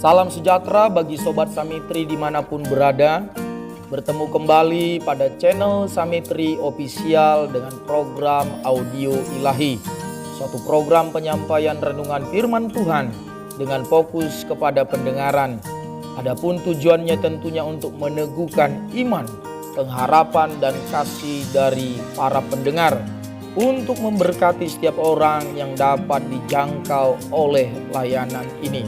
Salam sejahtera bagi Sobat Samitri dimanapun berada. Bertemu kembali pada channel Samitri Official dengan program Audio Ilahi. Suatu program penyampaian renungan firman Tuhan dengan fokus kepada pendengaran. Adapun tujuannya tentunya untuk meneguhkan iman, pengharapan dan kasih dari para pendengar. Untuk memberkati setiap orang yang dapat dijangkau oleh layanan ini.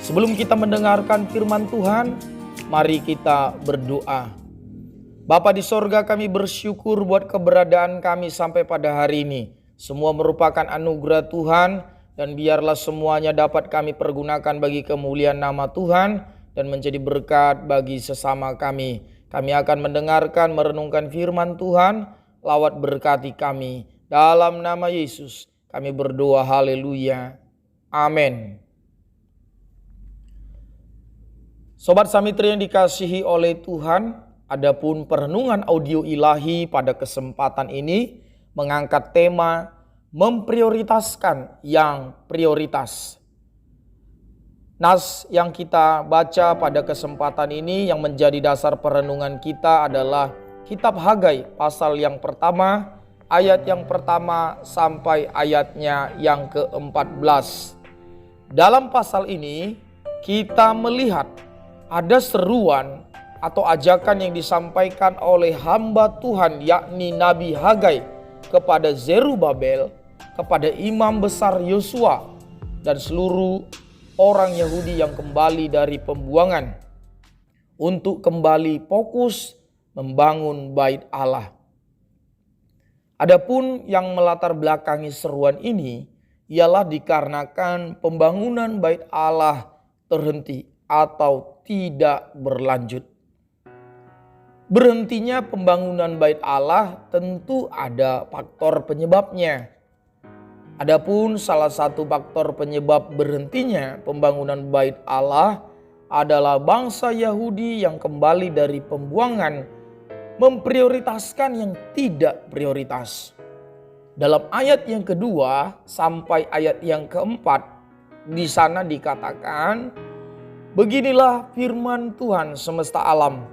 Sebelum kita mendengarkan firman Tuhan, mari kita berdoa. Bapa di sorga, kami bersyukur buat keberadaan kami sampai pada hari ini. Semua merupakan anugerah Tuhan, dan biarlah semuanya dapat kami pergunakan bagi kemuliaan nama Tuhan dan menjadi berkat bagi sesama kami. Kami akan mendengarkan, merenungkan firman Tuhan. Lawat berkati kami. Dalam nama Yesus kami berdoa, haleluya, amin. Sobat Samitri yang dikasihi oleh Tuhan, adapun perenungan audio ilahi pada kesempatan ini mengangkat tema memprioritaskan yang prioritas. Nas yang kita baca pada kesempatan ini yang menjadi dasar perenungan kita adalah Kitab Hagai pasal yang pertama, ayat yang pertama sampai ayatnya yang ke-14. Dalam pasal ini kita melihat ada seruan atau ajakan yang disampaikan oleh hamba Tuhan yakni Nabi Hagai kepada Zerubabel, kepada imam besar Yosua dan seluruh orang Yahudi yang kembali dari pembuangan untuk kembali fokus membangun bait Allah. Adapun yang melatar belakangi seruan ini ialah dikarenakan pembangunan bait Allah terhenti atau tidak berlanjut. Berhentinya pembangunan bait Allah tentu ada faktor penyebabnya. Adapun salah satu faktor penyebab berhentinya pembangunan bait Allah adalah bangsa Yahudi yang kembali dari pembuangan memprioritaskan yang tidak prioritas. Dalam ayat yang kedua sampai ayat yang keempat, di sana dikatakan, beginilah firman Tuhan semesta alam.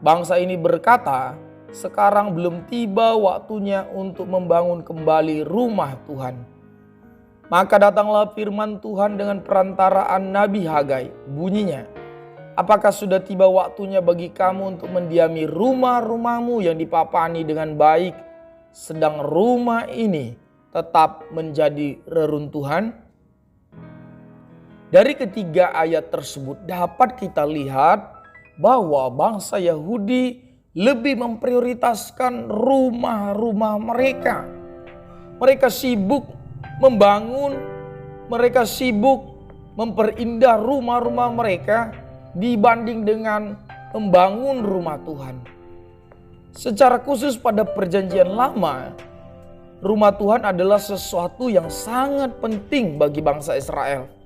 Bangsa ini berkata, sekarang belum tiba waktunya untuk membangun kembali rumah Tuhan. Maka datanglah firman Tuhan dengan perantaraan Nabi Hagai. Bunyinya, apakah sudah tiba waktunya bagi kamu untuk mendiami rumah-rumahmu yang dipapani dengan baik, sedang rumah ini tetap menjadi reruntuhan? Dari ketiga ayat tersebut dapat kita lihat bahwa bangsa Yahudi lebih memprioritaskan rumah-rumah mereka. Mereka sibuk membangun, mereka sibuk memperindah rumah-rumah mereka dibanding dengan membangun rumah Tuhan. Secara khusus pada perjanjian lama, rumah Tuhan adalah sesuatu yang sangat penting bagi bangsa Israel.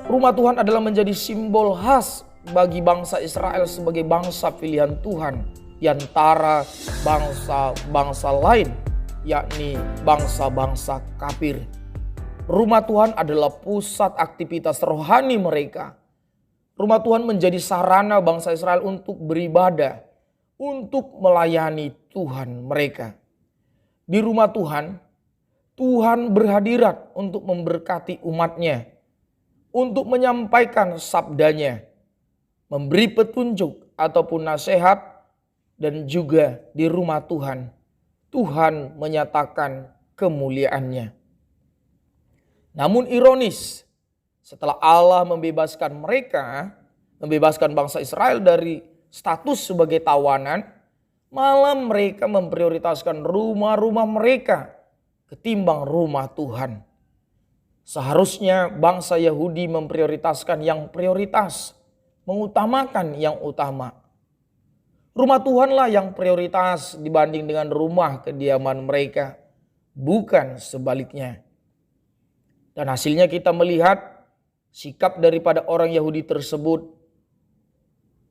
Rumah Tuhan adalah menjadi simbol khas bagi bangsa Israel sebagai bangsa pilihan Tuhan di antara bangsa-bangsa lain, yakni bangsa-bangsa kafir. Rumah Tuhan adalah pusat aktivitas rohani mereka. Rumah Tuhan menjadi sarana bangsa Israel untuk beribadah, untuk melayani Tuhan mereka. Di rumah Tuhan, Tuhan berhadirat untuk memberkati umatnya, untuk menyampaikan sabdanya, memberi petunjuk ataupun nasihat, dan juga di rumah Tuhan, Tuhan menyatakan kemuliaannya. Namun ironis, setelah Allah membebaskan mereka, membebaskan bangsa Israel dari status sebagai tawanan, malah mereka memprioritaskan rumah-rumah mereka ketimbang rumah Tuhan. Seharusnya bangsa Yahudi memprioritaskan yang prioritas, mengutamakan yang utama. Rumah Tuhanlah yang prioritas dibanding dengan rumah kediaman mereka, bukan sebaliknya. Dan hasilnya kita melihat sikap daripada orang Yahudi tersebut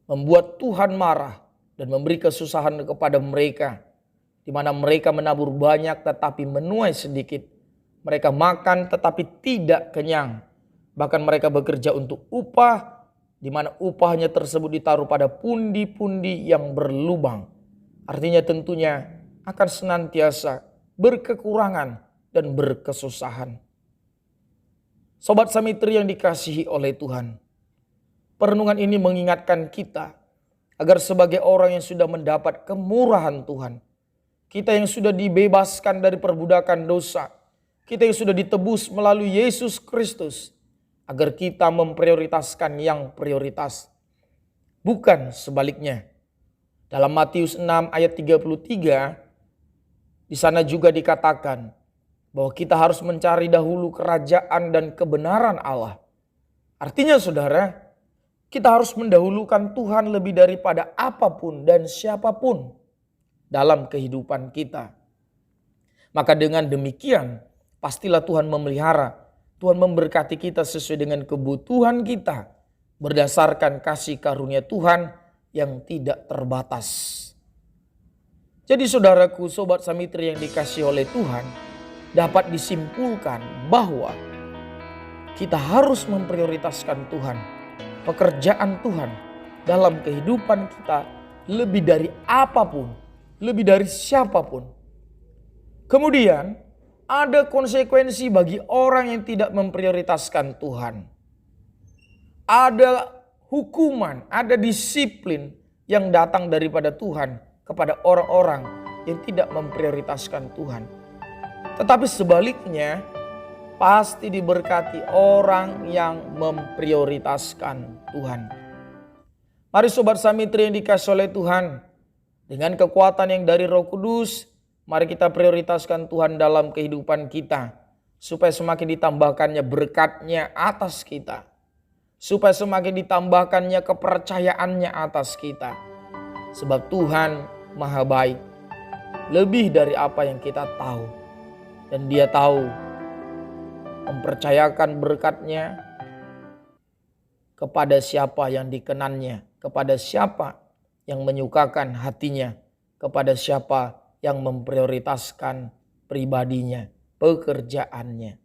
membuat Tuhan marah dan memberi kesusahan kepada mereka, di mana mereka menabur banyak tetapi menuai sedikit. Mereka makan tetapi tidak kenyang. Bahkan mereka bekerja untuk upah, di mana upahnya tersebut ditaruh pada pundi-pundi yang berlubang. Artinya tentunya akan senantiasa berkekurangan dan berkesusahan. Sobat Samitri yang dikasihi oleh Tuhan, perenungan ini mengingatkan kita agar sebagai orang yang sudah mendapat kemurahan Tuhan, kita yang sudah dibebaskan dari perbudakan dosa, kita yang sudah ditebus melalui Yesus Kristus, agar kita memprioritaskan yang prioritas, bukan sebaliknya. Dalam Matius 6 ayat 33, di sana juga dikatakan bahwa kita harus mencari dahulu kerajaan dan kebenaran Allah. Artinya saudara, kita harus mendahulukan Tuhan lebih daripada apapun dan siapapun dalam kehidupan kita. Maka dengan demikian, pastilah Tuhan memelihara, Tuhan memberkati kita sesuai dengan kebutuhan kita, berdasarkan kasih karunia Tuhan yang tidak terbatas. Jadi saudaraku, sobat Samitri yang dikasihi oleh Tuhan, dapat disimpulkan bahwa kita harus memprioritaskan Tuhan, pekerjaan Tuhan dalam kehidupan kita lebih dari apapun, lebih dari siapapun. Kemudian ada konsekuensi bagi orang yang tidak memprioritaskan Tuhan. Ada hukuman, ada disiplin yang datang daripada Tuhan kepada orang-orang yang tidak memprioritaskan Tuhan. Tetapi sebaliknya, pasti diberkati orang yang memprioritaskan Tuhan. Mari sobat Samitri yang dikasihi oleh Tuhan, dengan kekuatan yang dari Roh Kudus, mari kita prioritaskan Tuhan dalam kehidupan kita, supaya semakin ditambahkannya berkatnya atas kita, supaya semakin ditambahkannya kepercayaannya atas kita. Sebab Tuhan Maha Baik, lebih dari apa yang kita tahu. Dan Dia tahu mempercayakan berkatnya kepada siapa yang dikenannya, kepada siapa yang menyukakan hatinya, kepada siapa yang memprioritaskan pribadinya, pekerjaannya.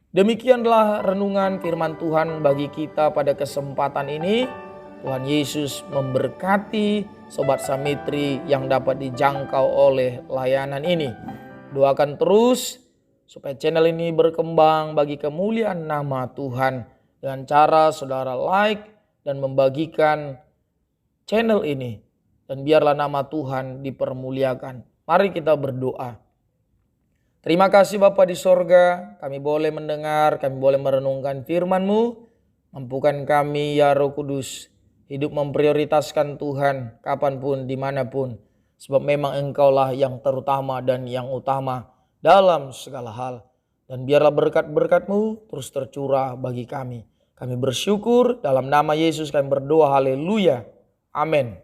Demikianlah renungan firman Tuhan bagi kita pada kesempatan ini. Tuhan Yesus memberkati sobat Samitri yang dapat dijangkau oleh layanan ini. Doakan terus supaya channel ini berkembang bagi kemuliaan nama Tuhan dengan cara saudara like dan membagikan channel ini, dan biarlah nama Tuhan dipermuliakan. Mari kita berdoa. Terima kasih Bapa di sorga, kami boleh mendengar, kami boleh merenungkan firman-Mu. Mampukan kami ya Roh Kudus hidup memprioritaskan Tuhan kapanpun, dimanapun. Sebab memang Engkaulah yang terutama dan yang utama dalam segala hal. Dan biarlah berkat-berkat-Mu terus tercurah bagi kami. Kami bersyukur dalam nama Yesus kami berdoa, haleluya, amin.